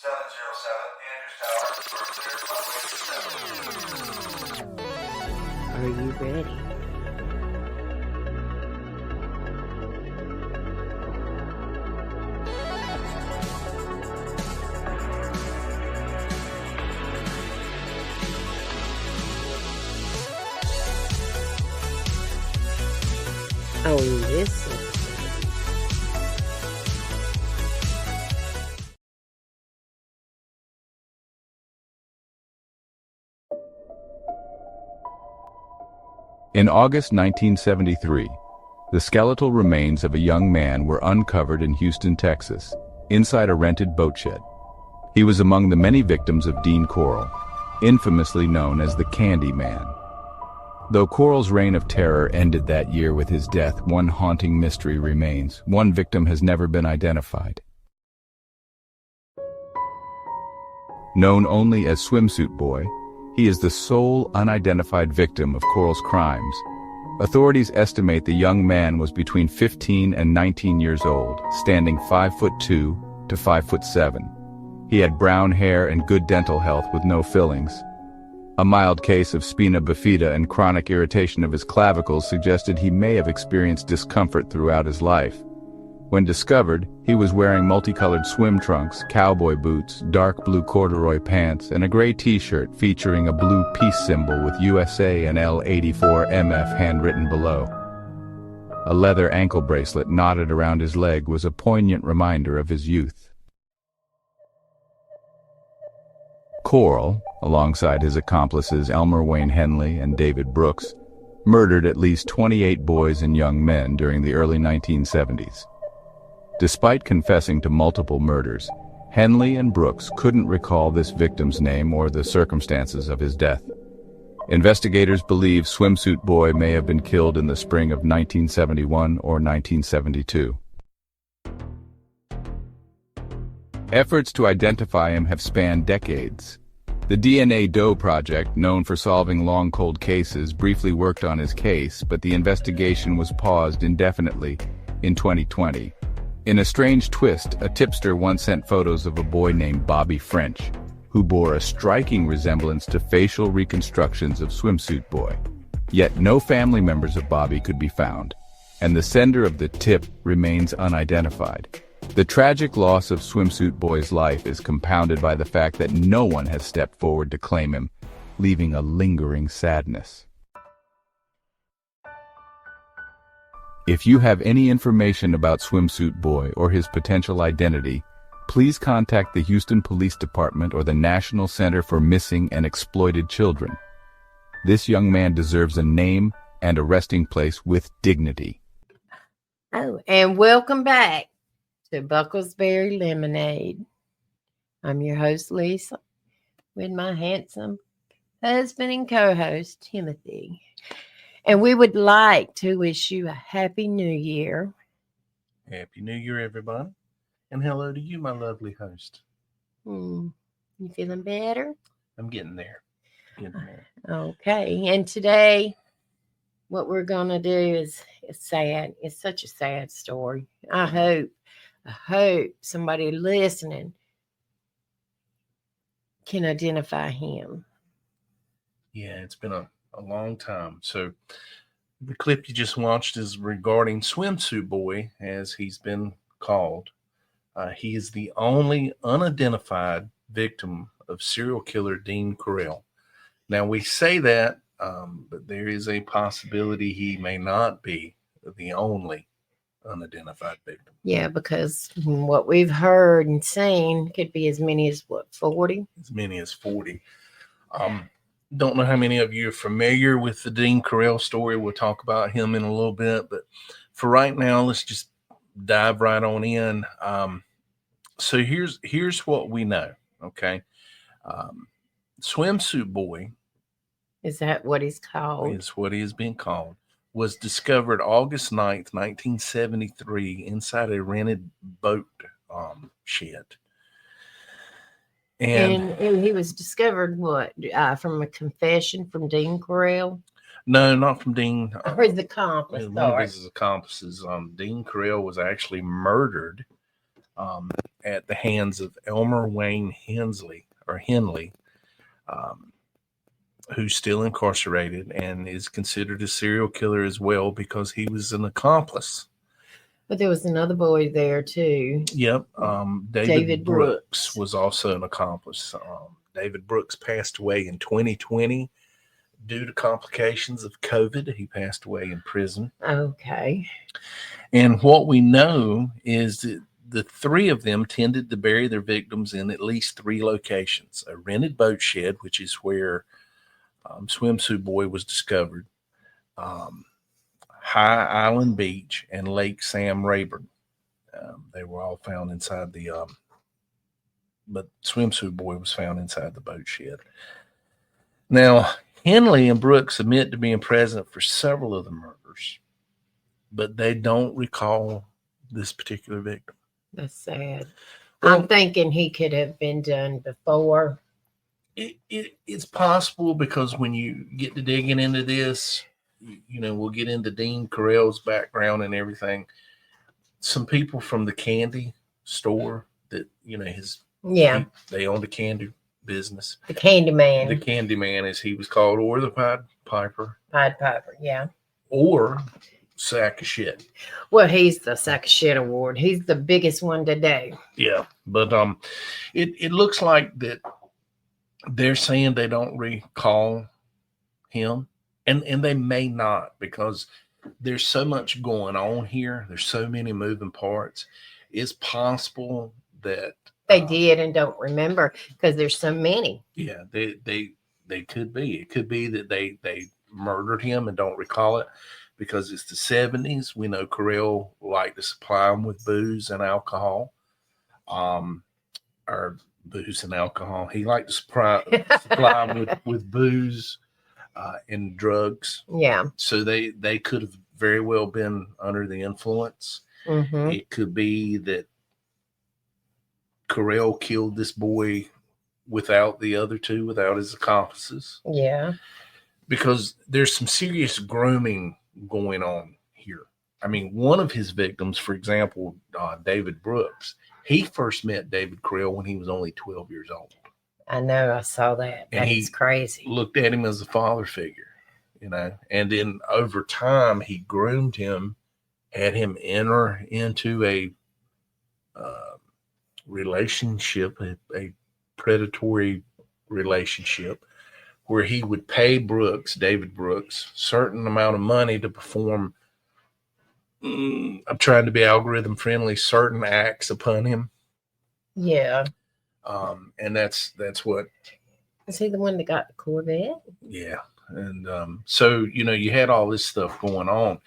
707 Andrews Tower. Are you ready? Oh, listen. In August 1973, the skeletal remains of a young man were uncovered in Houston, Texas, inside a rented boat shed. He was among the many victims of Dean Corll, infamously known as the Candy Man. Though Corll's reign of terror ended that year with his death, one haunting mystery remains. One victim has never been identified. Known only as Swimsuit Boy, he is the sole unidentified victim of Corll's crimes. Authorities estimate the young man was between 15 and 19 years old, standing 5'2" to 5'7". He had brown hair and good dental health with no fillings. A mild case of spina bifida and chronic irritation of his clavicles suggested he may have experienced discomfort throughout his life. When discovered, he was wearing multicolored swim trunks, cowboy boots, dark blue corduroy pants, and a gray t-shirt featuring a blue peace symbol with USA and L84MF handwritten below. A leather ankle bracelet knotted around his leg was a poignant reminder of his youth. Corll, alongside his accomplices Elmer Wayne Henley and David Brooks, murdered at least 28 boys and young men during the early 1970s. Despite confessing to multiple murders, Henley and Brooks couldn't recall this victim's name or the circumstances of his death. Investigators believe Swimsuit Boy may have been killed in the spring of 1971 or 1972. Efforts to identify him have spanned decades. The DNA Doe Project, known for solving long cold cases, briefly worked on his case, but the investigation was paused indefinitely in 2020. In a strange twist, a tipster once sent photos of a boy named Bobby French, who bore a striking resemblance to facial reconstructions of Swimsuit Boy. Yet no family members of Bobby could be found, and the sender of the tip remains unidentified. The tragic loss of Swimsuit Boy's life is compounded by the fact that no one has stepped forward to claim him, leaving a lingering sadness. If you have any information about Swimsuit Boy or his potential identity, please contact the Houston Police Department or the National Center for Missing and Exploited Children. This young man deserves a name and a resting place with dignity. Oh, and welcome back to Bucklesberry Lemonade. I'm your host, Lisa, with my handsome husband and co-host, Timothy. And we would like to wish you a Happy New Year. Happy New Year, everybody. And hello to you, my lovely host. You feeling better? I'm getting there. Okay. And today, what we're going to do is sad. It's such a sad story. I hope somebody listening can identify him. Yeah, it's been a long time. So the clip you just watched is regarding Swimsuit Boy, as he's been called. He is the only unidentified victim of serial killer Dean Corll. Now, we say that, but there is a possibility he may not be the only unidentified victim. Yeah, because what we've heard and seen could be as many as, 40? As many as 40. Don't know how many of you are familiar with the Dean Corll story. We'll talk about him in a little bit, but for right now, let's just dive right on in. So here's what we know, okay? Swimsuit Boy, is that what he's called? Is what he has been called, was discovered August 9th, 1973, inside a rented boat shed. And he was discovered from a confession from Dean Corll? No, not from Dean. Or his accomplice. One of his accomplices. Dean Corll was actually murdered at the hands of Elmer Wayne Henley, um, who's still incarcerated and is considered a serial killer as well because he was an accomplice. But there was another boy there too. Yep. David Brooks was also an accomplice. David Brooks passed away in 2020 due to complications of COVID. He passed away in prison. Okay. And what we know is that the three of them tended to bury their victims in at least three locations: a rented boat shed, which is where Swimsuit Boy was discovered, High Island Beach, and Lake Sam Rayburn. They were all found inside but Swimsuit Boy was found inside the boat shed. Now, Henley and Brooks admit to being present for several of the murders, but they don't recall this particular victim. That's sad. Well, I'm thinking he could have been done before. It's possible because when you get to digging into this, we'll get into Dean Corll's background and everything. Some people from the candy store that, they owned a candy business. The Candy Man. The Candy Man, as he was called, or the Pied Piper. Pied Piper, yeah. Or sack of shit. Well, he's the sack of shit award. He's the biggest one today. Yeah, but it looks like that they're saying they don't recall him, and they may not, because there's so much going on here. There's so many moving parts. It's possible that they did and don't remember because there's so many. Yeah, they could be. It could be that they murdered him and don't recall it because it's the 70s. We know Corll liked to supply them with booze and alcohol. Or booze and alcohol. He liked to supply them with booze and drugs. Yeah. So they could have very well been under the influence. Mm-hmm. It could be that Corll killed this boy without the other two, without his accomplices. Yeah. Because there's some serious grooming going on here. I mean, one of his victims, for example, David Brooks, he first met David Corll when he was only 12 years old. I know. I saw that. And That's crazy. Looked at him as a father figure, and then over time he groomed him, had him enter into a relationship, a predatory relationship, where he would pay David Brooks, certain amount of money to perform, I'm trying to be algorithm friendly, certain acts upon him. Yeah. And that's what. Is he the one that got the Corvette? Yeah. And so, you had all this stuff going on.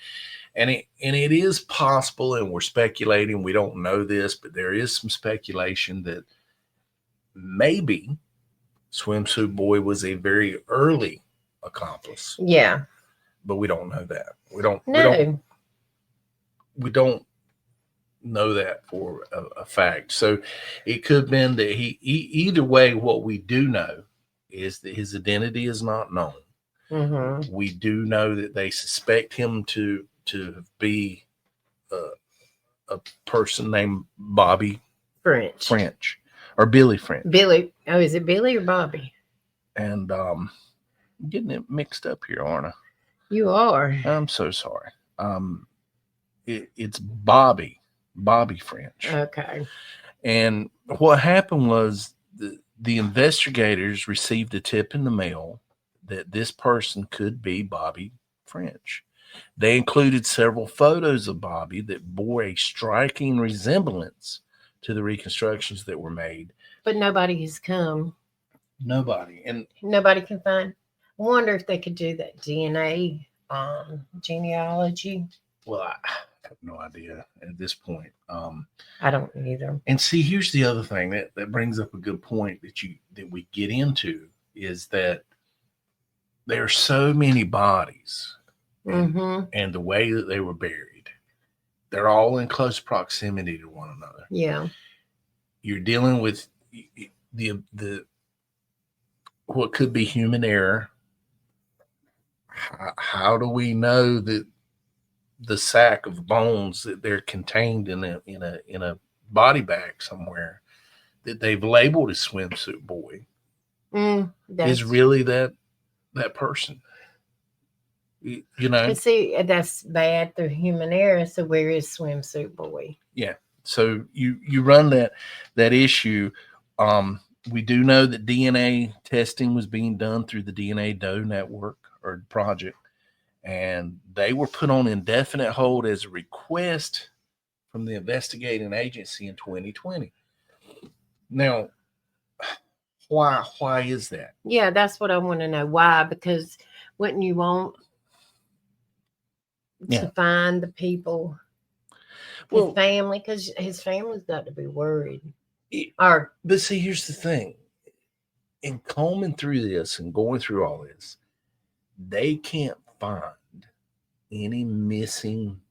And it is possible, and we're speculating, we don't know this, but there is some speculation that maybe Swimsuit Boy was a very early accomplice. Yeah. But we don't know that. We don't know that for a fact. So it could have been that either way, what we do know is that his identity is not known. Mm-hmm. We do know that they suspect him to be a person named Bobby French or Billy French. Billy. Oh, is it Billy or Bobby? And I'm getting it mixed up here, aren't I? You are. I'm so sorry. It's Bobby French. Okay. And what happened was the investigators received a tip in the mail that this person could be Bobby French. They included several photos of Bobby that bore a striking resemblance to the reconstructions that were made. But nobody has come. Nobody. And nobody can find. I wonder if they could do that DNA genealogy. Well, I have no idea at this point. I don't either. And see, here's the other thing that brings up a good point that we get into is that there are so many bodies. Mm-hmm. And the way that they were buried, they're all in close proximity to one another. Yeah. You're dealing with the what could be human error. How do we know that the sack of bones that they're contained in a body bag somewhere that they've labeled as Swimsuit Boy is really that person. You know? But see, that's bad through human error. So where is Swimsuit Boy? Yeah. So you run that issue. We do know that DNA testing was being done through the DNA Doe network or project, and they were put on indefinite hold as a request from the investigating agency in 2020. Now, why is that? Yeah, that's what I want to know. Why? Because wouldn't you want to find the people, his family? Because his family's got to be worried. But see, here's the thing. In combing through this and going through all this, they can't find any missing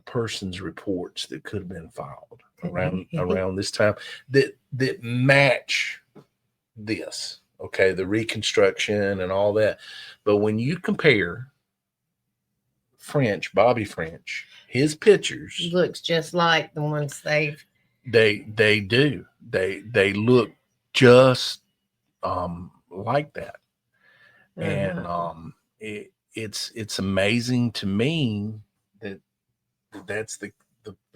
persons reports that could have been filed around this time that match this. Okay, the reconstruction and all that. But when you compare Bobby French, his pictures looks just like the ones they do. They look just like that. And it's amazing to me that that's the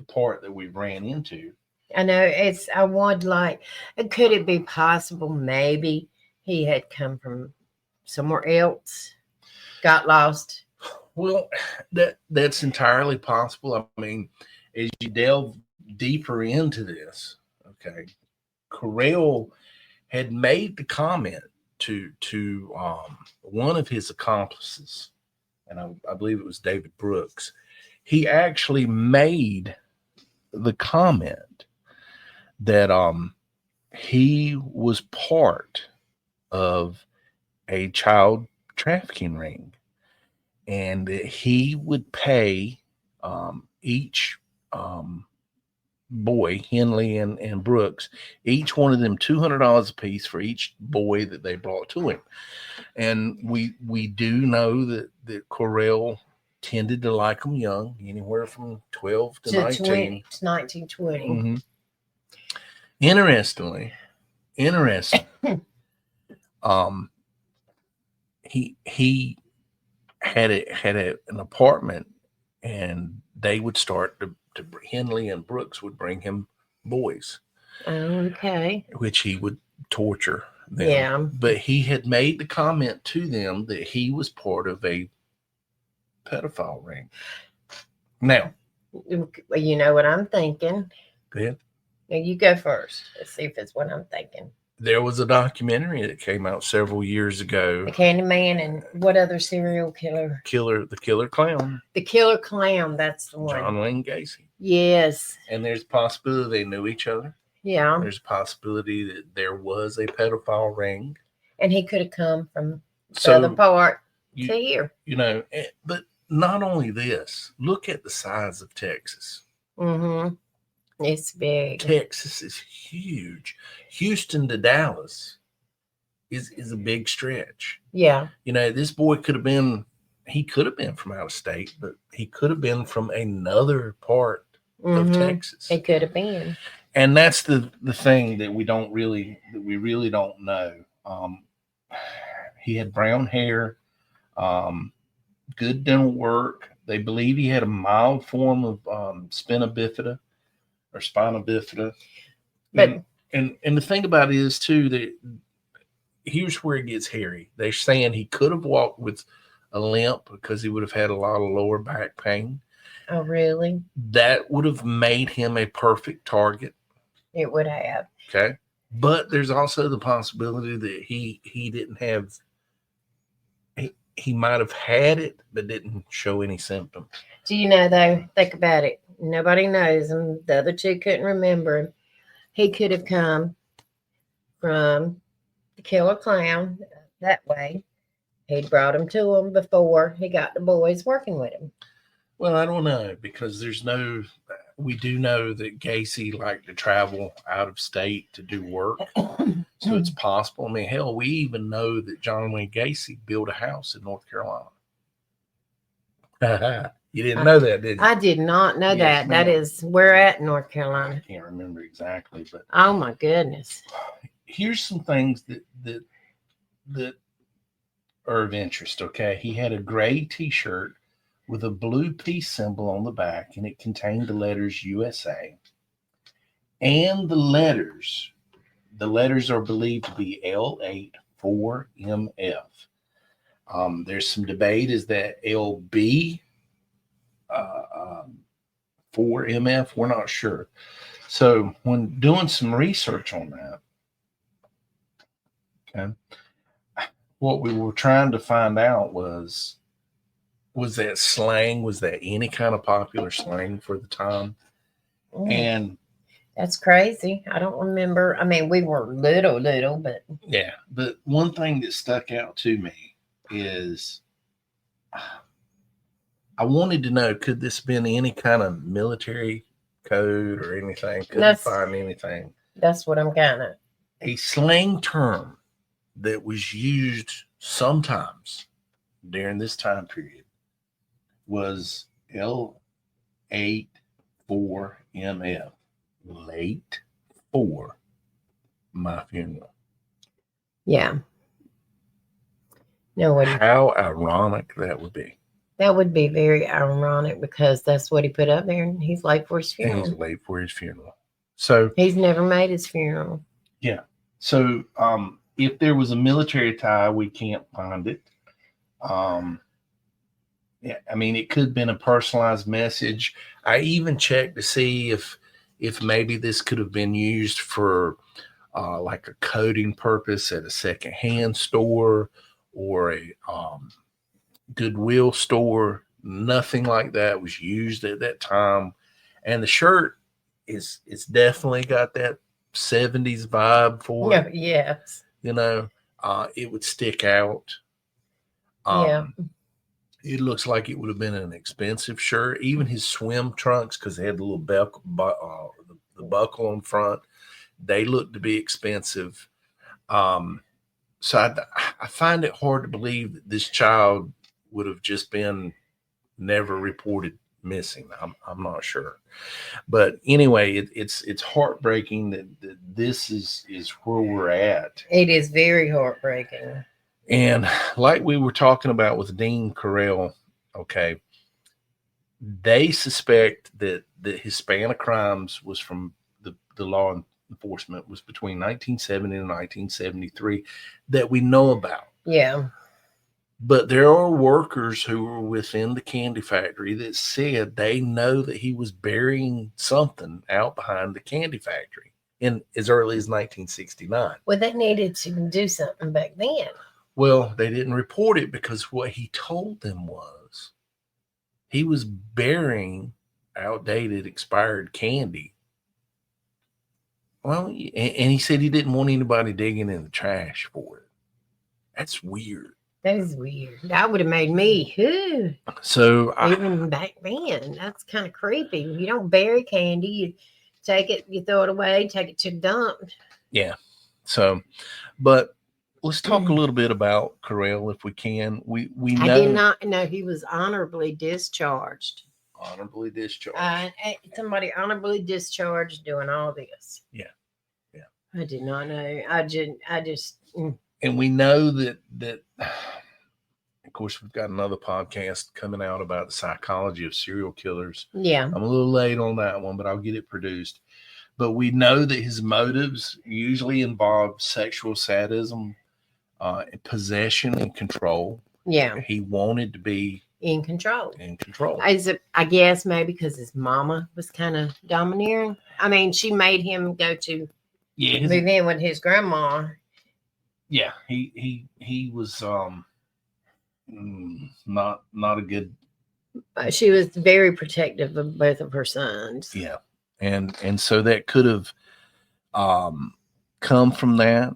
part that we ran into. I know I would like, could it be possible maybe he had come from somewhere else, got lost? Well, that's entirely possible. I mean, as you delve deeper into this, okay, Corll had made the comment to one of his accomplices, and I believe it was David Brooks. He actually made the comment that he was part of a child trafficking ring, and that he would pay each boy, Henley and Brooks, each one of them $200 a piece for each boy that they brought to him. And we do know that Corll tended to like them young, anywhere from 12 to 19. 19, 20. Mm-hmm. Interesting. He had an apartment, and they would start to Henley and Brooks would bring him boys. Okay. Which he would torture them. Yeah. But he had made the comment to them that he was part of a pedophile ring. Now, you know what I'm thinking. Go ahead. Now you go first. Let's see if it's what I'm thinking. There was a documentary that came out several years ago. The Candyman, and what other serial killer? The Killer Clown. The Killer Clown, that's the one. John Wayne Gacy. Yes. And there's a possibility they knew each other. Yeah. There's a possibility that there was a pedophile ring. And he could have come from the other part to here. You know, but not only this, look at the size of Texas. Mm-hmm. It's big. Texas is huge. Houston to Dallas is a big stretch. Yeah. You know, this boy could have been from out of state, but he could have been from another part of Texas. It could have been. And that's the thing that we really don't know. He had brown hair, good dental work. They believe he had a mild form of spina bifida. But and the thing about it is too that here's where it gets hairy. They're saying he could have walked with a limp because he would have had a lot of lower back pain. Oh, really? That would have made him a perfect target. It would have. Okay. But there's also the possibility that he didn't have, he might have had it, but didn't show any symptoms. Do you know, though, think about it. Nobody knows him. The other two couldn't remember him. He could have come from the Killer Clown that way. He'd brought him to him before he got the boys working with him. Well, I don't know, because we do know that Gacy liked to travel out of state to do work. So it's possible. I mean, hell, we even know that John Wayne Gacy built a house in North Carolina. You didn't know that, did you? I did not know Yes, that. That ma'am. is where at North Carolina. I can't remember exactly, but Oh my goodness. here's some things that are of interest. Okay, he had a gray T-shirt with a blue peace symbol on the back, and it contained the letters USA. And the letters are believed to be L84MF. There's some debate: is that LB 4MF? We're not sure. So when doing some research on that, okay, what we were trying to find out was that slang? Was that any kind of popular slang for the time? And that's crazy. I don't remember. I mean, we were little, but yeah. But one thing that stuck out to me is I wanted to know, could this have been any kind of military code or anything? Couldn't find anything. That's what I'm kind of. A slang term that was used sometimes during this time period was L84MF. Late for my funeral. Yeah. No, how ironic that would be. That would be very ironic because that's what he put up there, and he's late for his funeral. And he's late for his funeral. So he's never made his funeral. Yeah. So if there was a military tie, we can't find it. Yeah, I mean, it could have been a personalized message. I even checked to see if maybe this could have been used for like a coding purpose at a secondhand store or a Goodwill store. Nothing like that was used at that time. And the shirt it's definitely got that 70s vibe for it. Yes. You know, it would stick out. Yeah. It looks like it would have been an expensive shirt. Even his swim trunks, because they had the little the buckle in front, they looked to be expensive. So I find it hard to believe that this child would have just been never reported missing. I'm not sure, but anyway, it's heartbreaking that this is where we're at. It is very heartbreaking. And like we were talking about with Dean Corll, okay, they suspect that the Hispanic crimes was from the law enforcement was between 1970 and 1973 that we know about. Yeah. But there are workers who were within the candy factory that said they know that he was burying something out behind the candy factory in as early as 1969. Well, they needed to do something back then. Well, they didn't report it because what he told them was he was burying outdated, expired candy. Well, and he said he didn't want anybody digging in the trash for it. That's weird. That is weird. That would have made me. Whew. So even back then, that's kind of creepy. You don't bury candy. You take it, you throw it away, take it to the dump. Yeah. So, but let's talk a little bit about Corll if we can. We know. I did not know he was honorably discharged. Honorably discharged. Somebody honorably discharged doing all this. Yeah. Yeah. I did not know. I just. And we know that of course we've got another podcast coming out about the psychology of serial killers. Yeah. I'm a little late on that one, but I'll get it produced. But we know that his motives usually involve sexual sadism, possession, and control. Yeah. He wanted to be in control. I guess maybe because his mama was kind of domineering. I mean, she made him go to move in with his grandma. Yeah, he was not a good. She was very protective of both of her sons. Yeah, and so that could have come from that.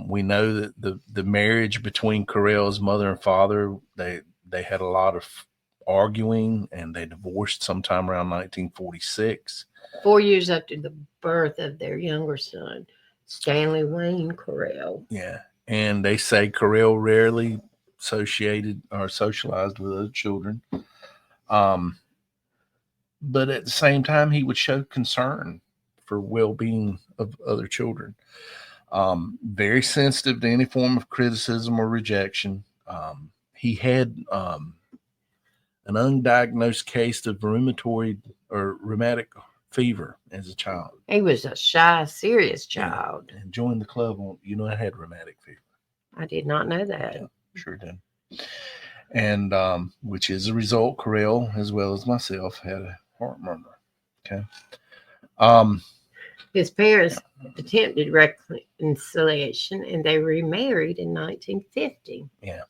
We know that the marriage between Corll's mother and father, they had a lot of arguing, and they divorced sometime around 1946. 4 years after the birth of their younger son, Stanley Wayne Corll. Yeah, and they say Corll rarely associated or socialized with other children. But at the same time, he would show concern for well-being of other children. Very sensitive to any form of criticism or rejection. He had an undiagnosed case of rheumatic fever as a child. He was a shy, serious child. And joined the club on, I had rheumatic fever. I did not know that. Yeah, sure did. And which is a result, Corll, as well as myself, had a heart murmur. Okay. His parents attempted reconciliation and they remarried in 1950. Yeah.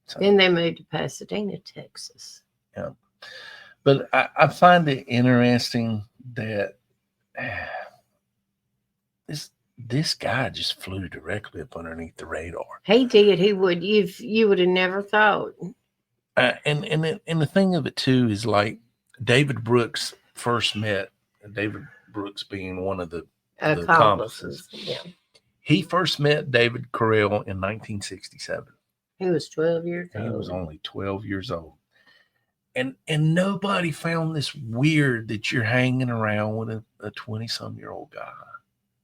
So, then they moved to Pasadena, Texas. Yeah. But I find it interesting that this guy just flew directly up underneath the radar. He did. He would. You would have never thought. And the thing of it too is, like, David Brooks first met, David Brooks being one of the accomplices. Yeah. He first met David Corll in 1967. He was 12 years old. He was only 12 years old. And nobody found this weird that you're hanging around with a 20-some-year-old guy.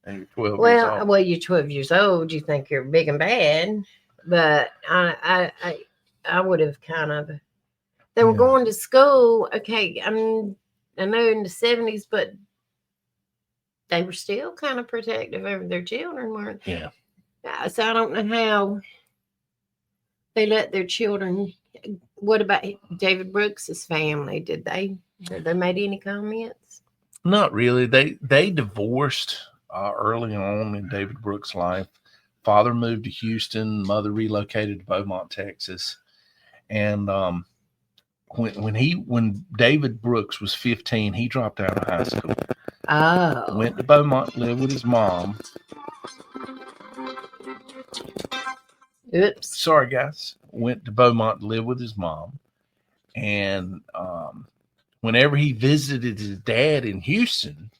And you're 12 years old. Well, you're 12 years old. You think you're big and bad. But I would have kind of... They were going to school. Okay, I know in the 70s, but they were still kind of protective over their children, weren't they? Yeah. So I don't know how they let their children... What about David Brooks's family? Did they make any comments? Not really. They divorced early on in David Brooks' life. Father moved to Houston. Mother relocated to Beaumont, Texas. And when David Brooks was 15, he dropped out of high school. Oh. Went to Beaumont, lived with his mom. Oops. Sorry, guys. Went to Beaumont to live with his mom. And whenever he visited his dad in Houston,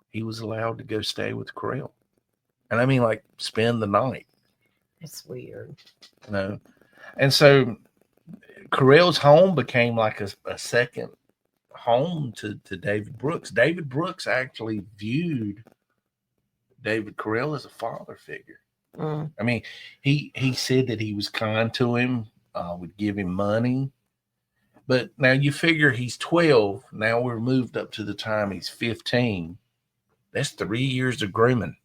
he was allowed to go stay with Corll. And I mean, like, spend the night. That's weird. And so Corll's home became like a second home to David Brooks. David Brooks actually viewed David Corll as a father figure. Mm. I mean, he said that he was kind to him, would give him money. But now you figure he's 12. Now we're moved up to the time he's 15. That's 3 years of grooming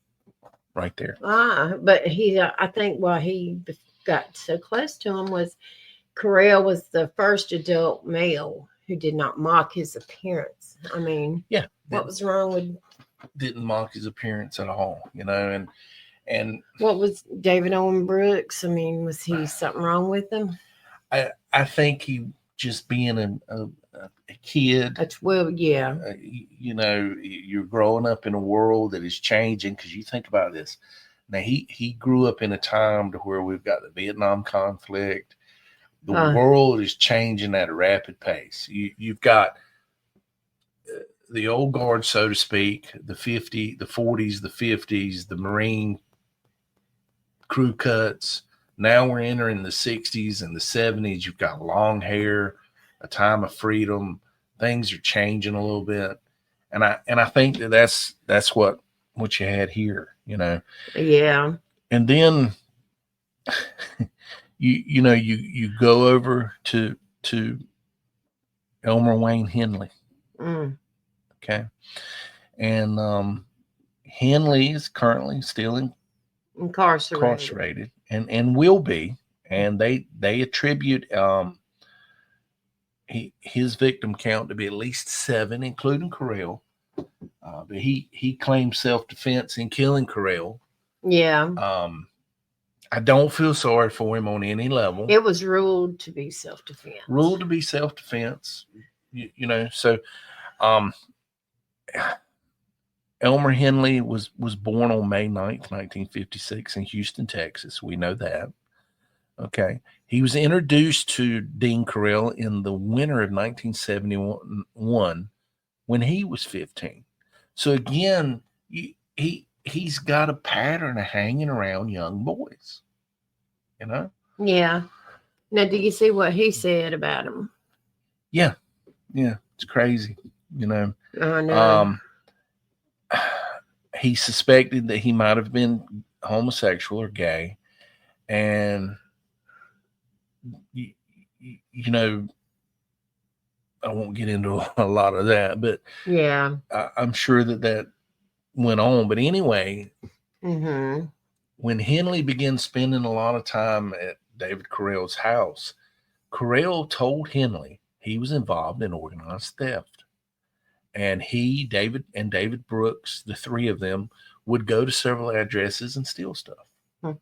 right there. But I think why he got so close to him was Corll was the first adult male who did not mock his appearance. I mean, what was wrong with... Didn't mock his appearance at all, and what was David Owen Brooks? I mean, was he something wrong with him? I think he just being a kid. That's yeah. You're growing up in a world that is changing, because you think about this. Now he grew up in a time to where we've got the Vietnam conflict. The world is changing at a rapid pace. You've got the old guard, so to speak, the 40s, the 50s, the Marine crew cuts. Now we're entering the 60s and the 70s. You've got long hair, a time of freedom. Things are changing a little bit, and I think that's what you had here, Yeah. And then you go over to Elmer Wayne Henley. Mm. Okay. And Henley is currently still incarcerated and will be. And they attribute his victim count to be at least 7, including Corll. But he claimed self-defense in killing Corll. Yeah. I don't feel sorry for him on any level. It was ruled to be self-defense. So Elmer Henley was born on May 9th, 1956 in Houston, Texas. We know that. Okay. He was introduced to Dean Corll in the winter of 1971 when he was 15. So again, he's got a pattern of hanging around young boys, Yeah. Now, do you see what he said about him? Yeah, it's crazy. You know, I know. um, he suspected that he might have been homosexual or gay, and you, you know, I won't get into a lot of that, but Yeah. I'm sure that went on. But anyway, Mm-hmm. when Henley began spending a lot of time at David Correll's house, Correll told Henley he was involved in organized theft. And David Brooks, the three of them, would go to several addresses and steal stuff.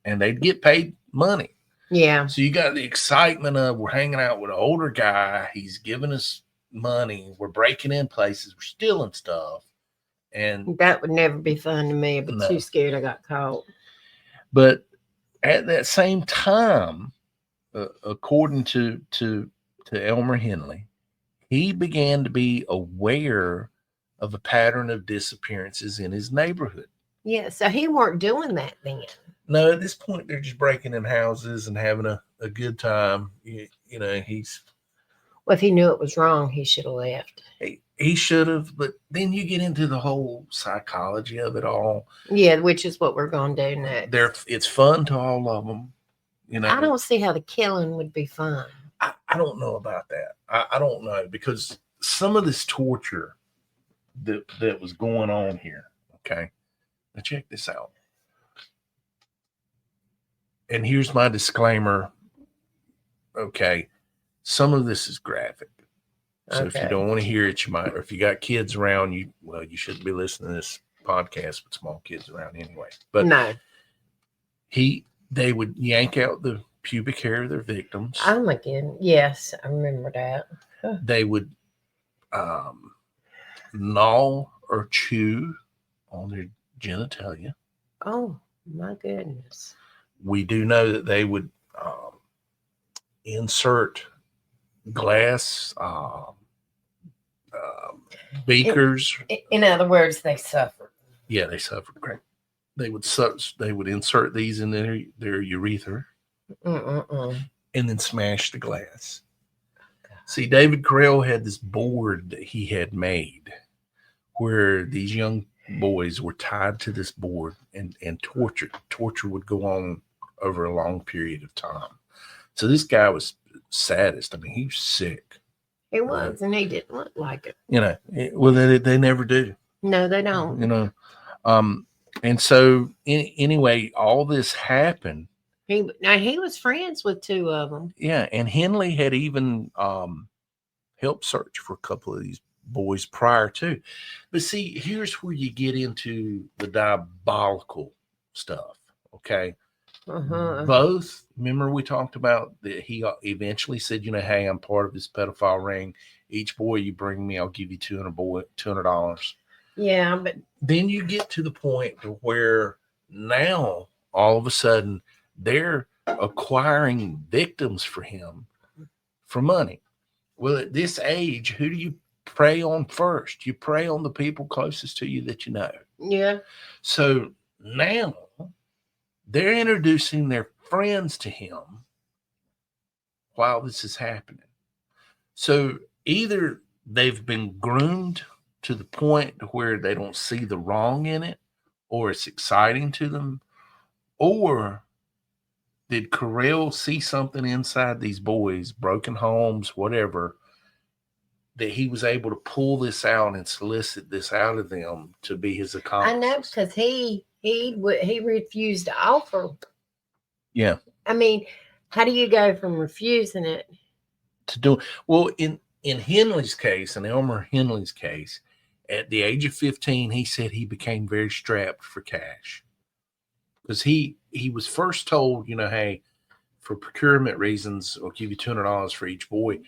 And they'd get paid money. Yeah. So you got the excitement of we're hanging out with an older guy. He's giving us money. We're breaking in places. We're stealing stuff. And that would never be fun to me. I'd be No. too scared I got caught. But at that same time, according to Elmer Henley, he began to be aware of a pattern of disappearances in his neighborhood. Yeah, so he weren't doing that then. No, at this point, they're just breaking in houses and having a good time. You know, Well, if he knew it was wrong, he should have left. he should have, but then you get into the whole psychology of it all. Yeah, which is what we're going to do next. It's fun to all of them. You know, I don't see how the killing would be fun. I don't know about that. I don't know, because some of this torture that was going on here. Okay, now check this out. And here's my disclaimer. Okay, some of this is graphic. So if you don't want to hear it, you might, or if you got kids around, you shouldn't be listening to this podcast with small kids around anyway. But no, they would yank out the pubic hair of their victims. Oh my goodness. Yes, I remember that. They would gnaw or chew on their genitalia. Oh my goodness. We do know that they would insert glass beakers. In other words, they suffered. Yeah, they suffered great. They would insert these in their urethra. And then smash the glass. See, David Correll had this board that he had made where these young boys were tied to this board and tortured. Torture would go on over a long period of time. So this guy was sadist. I mean, he was sick. He was, and he didn't look like it. You know, well, they never do. No, they don't. You know, and so anyway, all this happened. He was friends with two of them. Yeah, and Henley had even helped search for a couple of these boys prior to. But see, here's where you get into the diabolical stuff. Okay. Both, remember we talked about that he eventually said, you know, hey, I'm part of this pedophile ring. Each boy you bring me, I'll give you $200. Yeah, but then you get to the point where now all of a sudden they're acquiring victims for him for money. Well, at this age, who do you prey on first? You prey on the people closest to you that you know. Yeah. So now they're introducing their friends to him while this is happening. So either they've been groomed to the point where they don't see the wrong in it, or it's exciting to them, or did Correll see something inside these boys, broken homes, whatever, that he was able to pull this out and solicit this out of them to be his accomplice? I know, because he refused to offer. Yeah. I mean, how do you go from refusing it to do? Well, in Henley's case, in Elmer Henley's case, at the age of 15, he said he became very strapped for cash. Because he was first told, you know, hey, for procurement reasons, I'll give you $200 for each boy.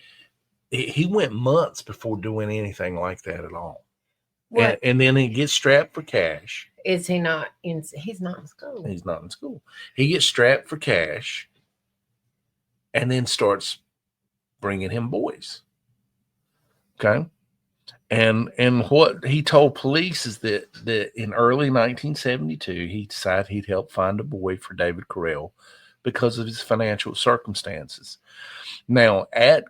He went months before doing anything like that at all. And then he gets strapped for cash. Is he not in? He's not in school. He's not in school. He gets strapped for cash and then starts bringing him boys. Okay. And what he told police is that in early 1972, he decided he'd help find a boy for David Correll because of his financial circumstances. Now, at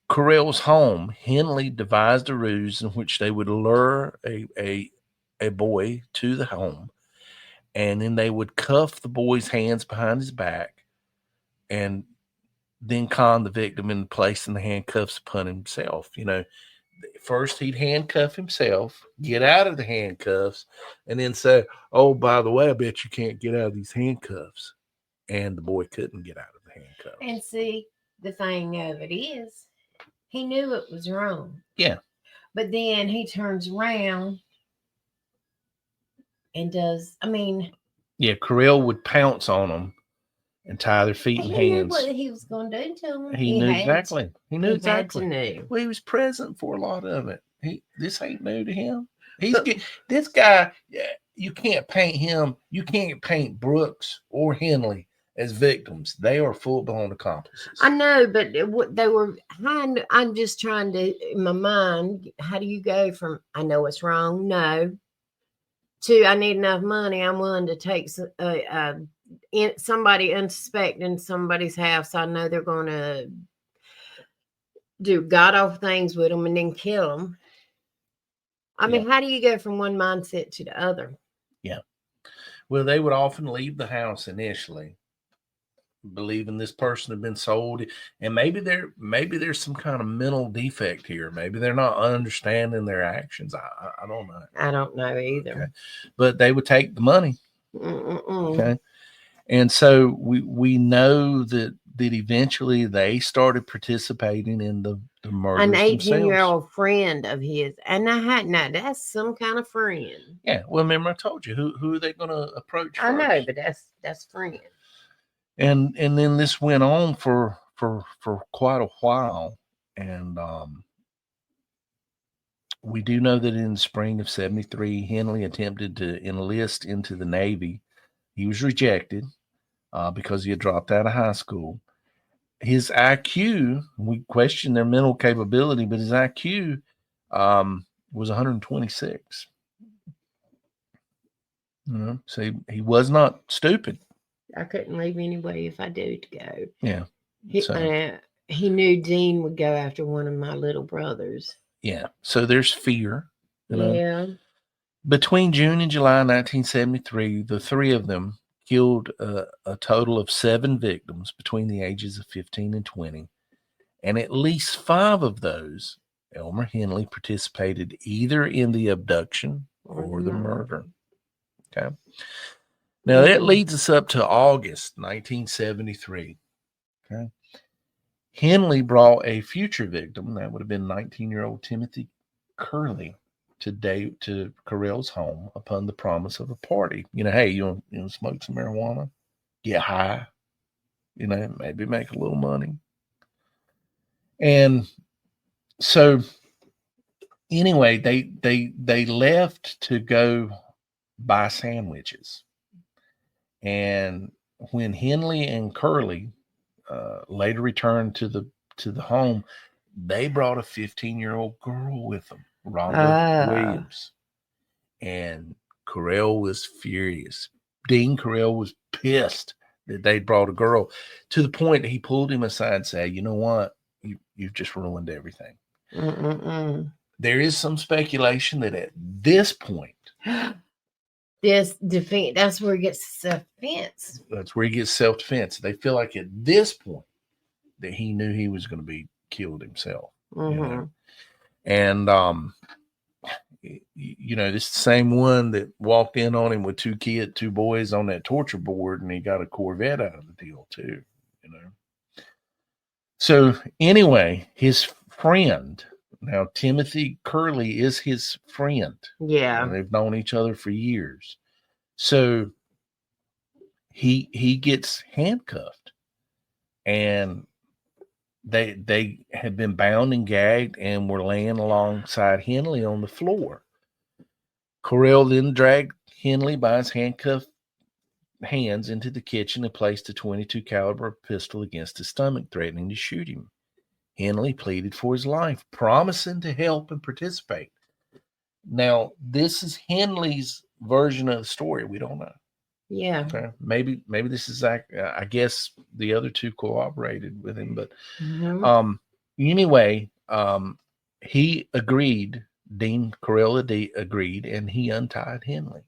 Correll's home, Henley devised a ruse in which they would lure a boy to the home, and then they would cuff the boy's hands behind his back and then con the victim into placing the handcuffs upon himself. First he'd handcuff himself, get out of the handcuffs, and then say, "Oh, by the way, I bet you can't get out of these handcuffs." And the boy couldn't get out of the handcuffs. And see, the thing of it is, he knew it was wrong. Yeah. But then he turns around and does, Yeah, Corll would pounce on them and tie their feet and he hands. knew what he was going to do to him. He knew exactly. He knew exactly. Know. Well, he was present for a lot of it. This ain't new to him. This guy, you can't paint him. You can't paint Brooks or Henley as victims. They are full-blown accomplices. I know, but they were. I'm just trying to, in my mind, how do you go from I know it's wrong, no, to I need enough money, I'm willing to take somebody unsuspecting in somebody's house. I know they're going to do god-awful things with them and then kill them. How do you go from one mindset to the other? Yeah. Well, they would often leave the house initially, believing this person had been sold, and maybe there's some kind of mental defect here. Maybe they're not understanding their actions. I don't know. I don't know either. Okay. But they would take the money. Okay. And so we know that eventually they started participating in the murders. An 18-year-old friend of his, and that's some kind of friend. Yeah. Well, remember I told you who are they going to approach first? I know, but that's friend. And then this went on for quite a while, and we do know that in the spring of '73, Henley attempted to enlist into the Navy. He was rejected because he had dropped out of high school. His IQ, we question their mental capability, but his IQ was 126. So he was not stupid. I couldn't leave anyway if I did go. Yeah. He knew Dean would go after one of my little brothers. Yeah. So there's fear. Yeah. Between June and July 1973, the three of them killed a total of 7 victims between the ages of 15 and 20. And at least 5 of those, Elmer Henley participated either in the abduction or the murder. Okay. Now, that leads us up to August 1973. Okay. Henley brought a future victim, that would have been 19-year-old Timothy Corll, to Correll's home upon the promise of a party. Hey, you want to smoke some marijuana? Get high. Maybe make a little money. And so, anyway, they left to go buy sandwiches. And when Henley and Corll later returned to the home, they brought a 15-year-old girl with them, Rhonda Williams. And Corll was furious. Dean Corll was pissed that they brought a girl, to the point that he pulled him aside and said, "You know what? You've just ruined everything." There is some speculation that at this point, this defense, that's where he gets self-defense. That's where he gets self-defense. They feel like at this point that he knew he was going to be killed himself. And this is the same one that walked in on him with 2 boys on that torture board, and he got a Corvette out of the deal too. So anyway, his friend, now Timothy Corll is his friend. Yeah. And they've known each other for years. So he gets handcuffed, and they had been bound and gagged and were laying alongside Henley on the floor. Corll then dragged Henley by his handcuffed hands into the kitchen and placed a .22 caliber pistol against his stomach, threatening to shoot him. Henley pleaded for his life, promising to help and participate. Now, this is Henley's version of the story. We don't know. Yeah. Okay. Maybe this is, I guess the other 2 cooperated with him, but Anyway, he agreed. Dean Corll agreed, and he untied Henley.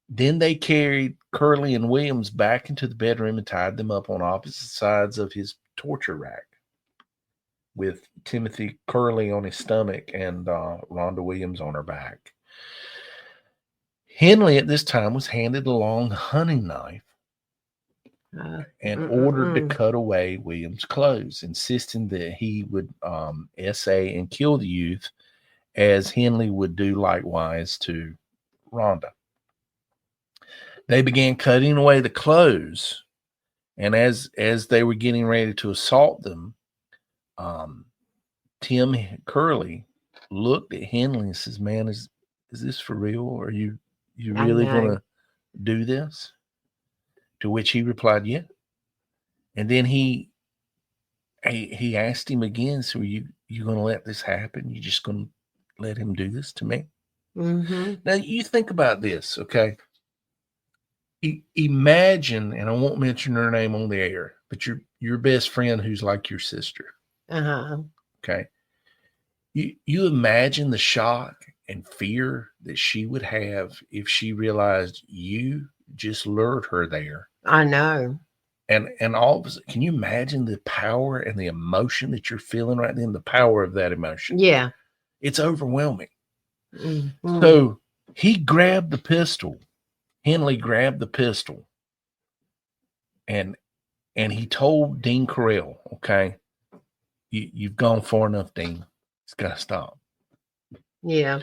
Then they carried Curley and Williams back into the bedroom and tied them up on opposite sides of his torture rack, with Timothy Curley on his stomach and Rhonda Williams on her back. Henley at this time was handed a long hunting knife and ordered to cut away Williams' clothes, insisting that he would essay and kill the youth, as Henley would do likewise to Rhonda. They began cutting away the clothes, and as they were getting ready to assault them, Tim Curley looked at Henley and says, "Man, is this for real? Are you really going to do this?" To which he replied, "Yeah." And then he asked him again, "So you going to let this happen? You just going to let him do this to me?" Mm-hmm. Now you think about this, okay? Imagine, and I won't mention her name on the air, but your best friend who's like your sister. Okay. You imagine the shock and fear that she would have if she realized you just lured her there. I know. And all of a sudden, can you imagine the power and the emotion that you're feeling right then? The power of that emotion. Yeah. It's overwhelming. Mm-hmm. So he grabbed the pistol. Henley grabbed the pistol and he told Dean Corll, "Okay, you've gone far enough, Dean. It's got to stop." Yeah.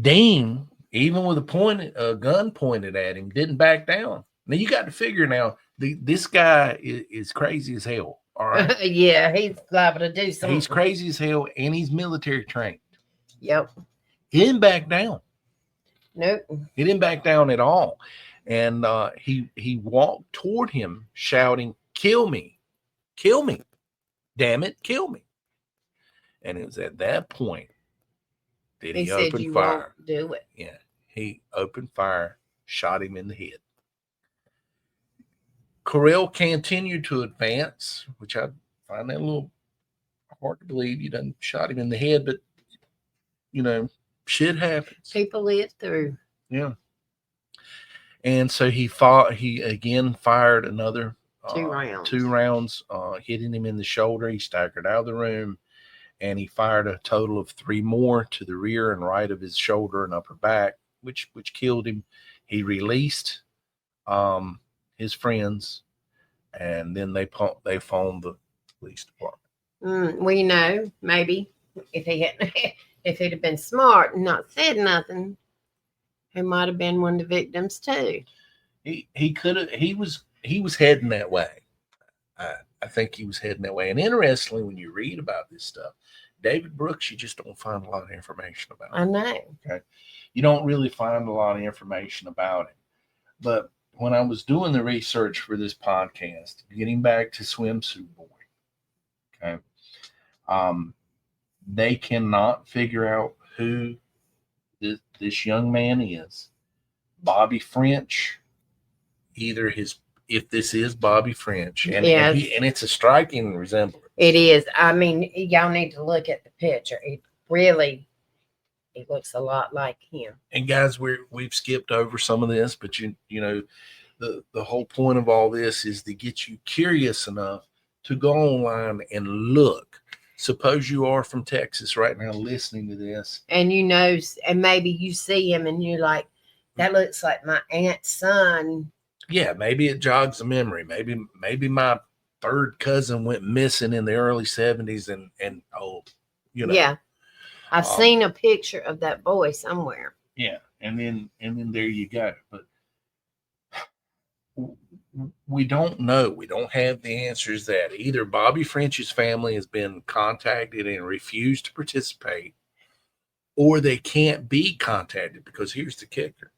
Dean, even with a gun pointed at him, didn't back down. Now you got to figure this guy is crazy as hell. All right. Yeah, he's liable to do something. He's crazy as hell, and he's military trained. Yep. He didn't back down. Nope. He didn't back down at all. And he walked toward him shouting, "Kill me. Kill me. Damn it, kill me." And it was at that point that he opened fire. Won't do it. Yeah. He opened fire, shot him in the head. Corll continued to advance, which I find that a little hard to believe. You done shot him in the head, but shit happens. People live through. Yeah. And so he again fired another 2 rounds. 2 rounds, hitting him in the shoulder. He staggered out of the room, and he fired a total of 3 more to the rear and right of his shoulder and upper back, which killed him. He released his friends, and then they phoned the police department. We know maybe if he'd have been smart and not said nothing, he might have been one of the victims too. He could have. He was heading that way. I think he was heading that way. And interestingly, when you read about this stuff, David Brooks, you just don't find a lot of information about him. I know. Okay, you don't really find a lot of information about him. But when I was doing the research for this podcast, getting back to Swimsuit Boy, okay, they cannot figure out who this young man is. Bobby French, if this is Bobby French, and it's a striking resemblance. It is. I mean, y'all need to look at the picture. It looks a lot like him. And guys, we've skipped over some of this, but the whole point of all this is to get you curious enough to go online and look. Suppose you are from Texas right now listening to this. And and maybe you see him and you're like, that looks like my aunt's son. Yeah, maybe it jogs a memory. Maybe my third cousin went missing in the early 70s and Yeah. I've seen a picture of that boy somewhere. Yeah, and then there you go. But we don't know. We don't have the answers that either Bobby French's family has been contacted and refused to participate, or they can't be contacted, because here's the kicker.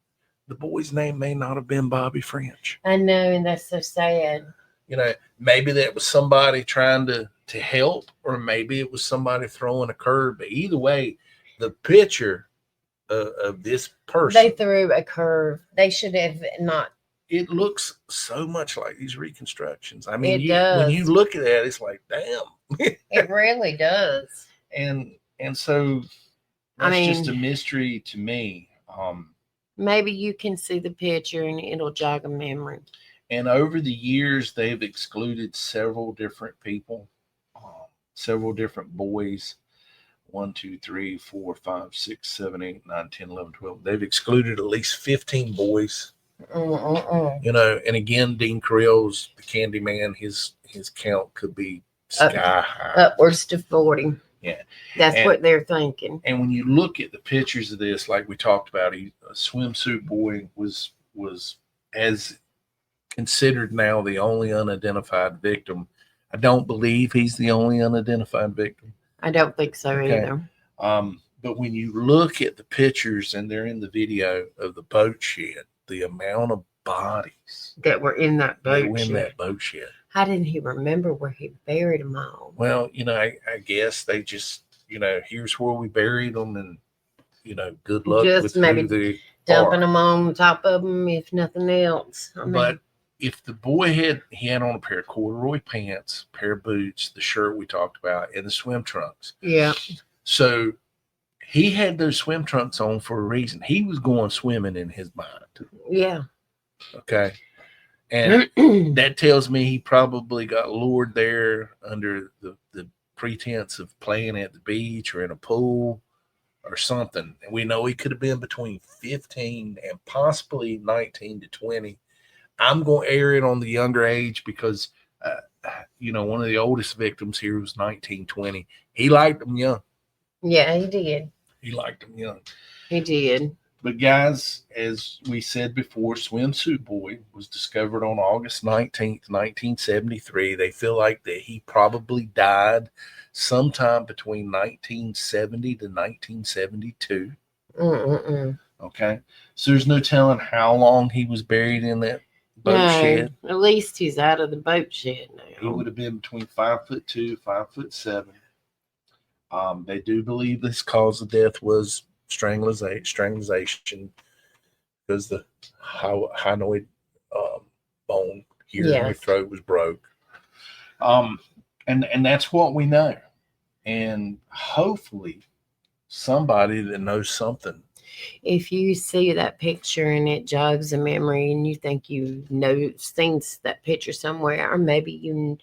The boy's name may not have been Bobby French. I know, and that's so sad. Maybe that was somebody trying to help, or maybe it was somebody throwing a curve. But either way, the picture of this person. They threw a curve. They should have not. It looks so much like these reconstructions. I mean, does. When you look at that, it's like, damn. It really does. And so that's I just a mean, mystery to me. maybe you can see the picture and it'll jog a memory. And over the years, they've excluded several different people, several different boys. 1, 2, 3, 4, 5, 6, 7, 8, 9, 10, 11, 12. They've excluded at least 15 boys. You know, and again, Dean Corll's the Candyman. His count could be sky high, upwards to 40. Yeah, that's what they're thinking. And when you look at the pictures of this, like we talked about, a Swimsuit Boy was as considered now the only unidentified victim. I don't believe he's the only unidentified victim. I don't think so either. But when you look at the pictures, and they're in the video of the boat shed, the amount of bodies that were in that boat shed. How didn't he remember where he buried them all? Well, you know, I guess they just, you know, here's where we buried them, and, you know, good luck just with maybe who they dumping are. them on top of them, if nothing else. But if the boy he had on a pair of corduroy pants, pair of boots, the shirt we talked about, and the swim trunks. Yeah. So he had those swim trunks on for a reason. He was going swimming in his mind. Yeah. Okay. And that tells me he probably got lured there under the pretense of playing at the beach or in a pool or something. And we know he could have been between 15 and possibly 19 to 20. I'm going to err it on the younger age because, you know, one of the oldest victims here was 19, 20. He liked them young. Yeah, he did. He liked them young. He did. But guys, as we said before, Swimsuit Boy was discovered on August 19th, 1973. They feel like that he probably died sometime between 1970 to 1972. Okay. So there's no telling how long he was buried in that boat shed. At least he's out of the boat shed now. He would have been between 5'2", 5'7". They do believe this cause of death was strangulation because the hyoid bone here in the throat was broke. And that's what we know. And hopefully somebody that knows something. If you see that picture and it jogs a memory and you think you know seen that picture somewhere, or maybe you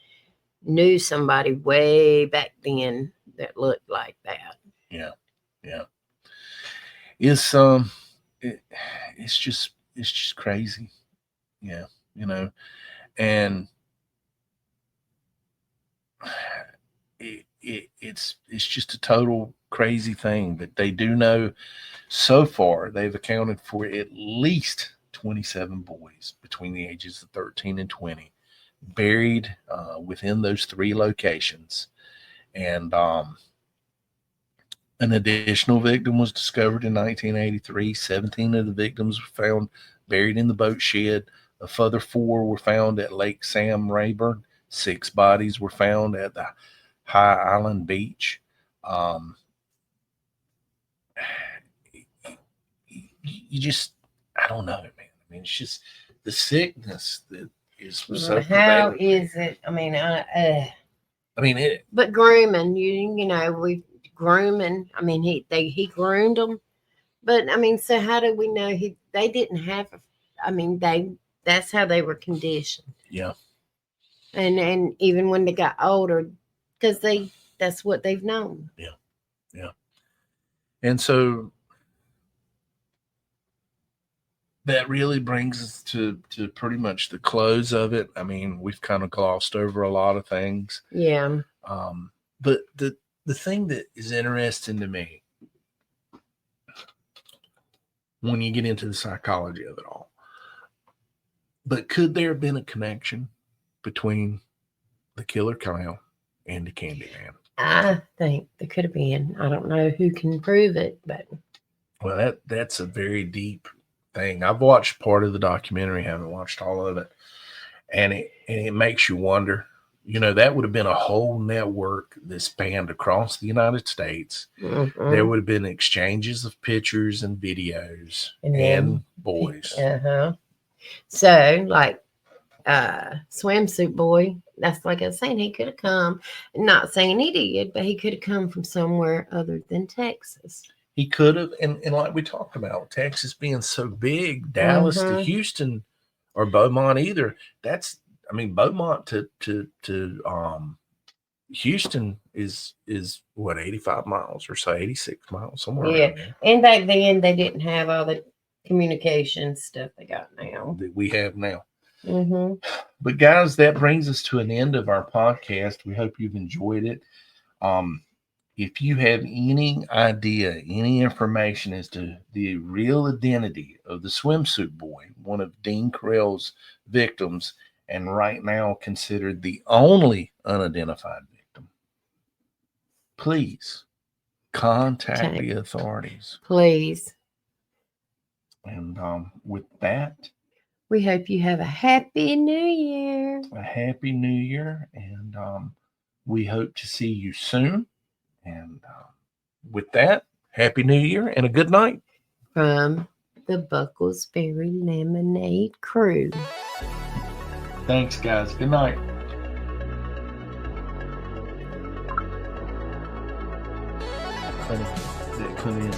knew somebody way back then that looked like that. Yeah. It's just crazy. Yeah, you know, and it's just a total crazy thing. But they do know so far they've accounted for at least 27 boys between the ages of 13 and 20 buried within those 3 locations. And an additional victim was discovered in 1983. 17 of the victims were found buried in the boat shed. A further 4 were found at Lake Sam Rayburn. 6 bodies were found at the High Island Beach. You just, I don't know, man. I mean, it's just the sickness that is so how is it? I mean, but grooming, you know, we grooming. I mean, he groomed them, but I mean, so how do we know they didn't have? I mean, that's how they were conditioned. Yeah. And even when they got older, because that's what they've known. Yeah. And so that really brings us to pretty much the close of it. I mean, we've kind of glossed over a lot of things. Yeah. But the thing that is interesting to me when you get into the psychology of it all, but could there have been a connection between the killer clown and the Candyman? I think there could have been. I don't know who can prove it, but well, that's a very deep thing. I've watched part of the documentary, haven't watched all of it, and it makes you wonder. You know, that would have been a whole network that spanned across the United States. Mm-hmm. There would have been exchanges of pictures and videos and boys. So, like, Swimsuit boy. That's like I was saying, he could have come. Not saying he did, but he could have come from somewhere other than Texas. He could have, and like we talked about, Texas being so big, Dallas to Mhm. Houston or Beaumont either. Beaumont to Houston is what, 85 miles or so, 86 miles, somewhere Yeah, around there and back then they didn't have all the communication stuff they got now. that we have now. Mm-hmm. But guys, that brings us to an end of our podcast. We hope you've enjoyed it. If you have any idea, any information as to the real identity of the swimsuit boy, one of Dean Corll's victims, and right now considered the only unidentified victim, please contact the authorities. Please. And with that, we hope you have a happy new year. A happy new year. And we hope to see you soon. And with that, happy new year and a good night. From the Bucklesberry Lemonade crew. Thanks, guys. Good night. That come in.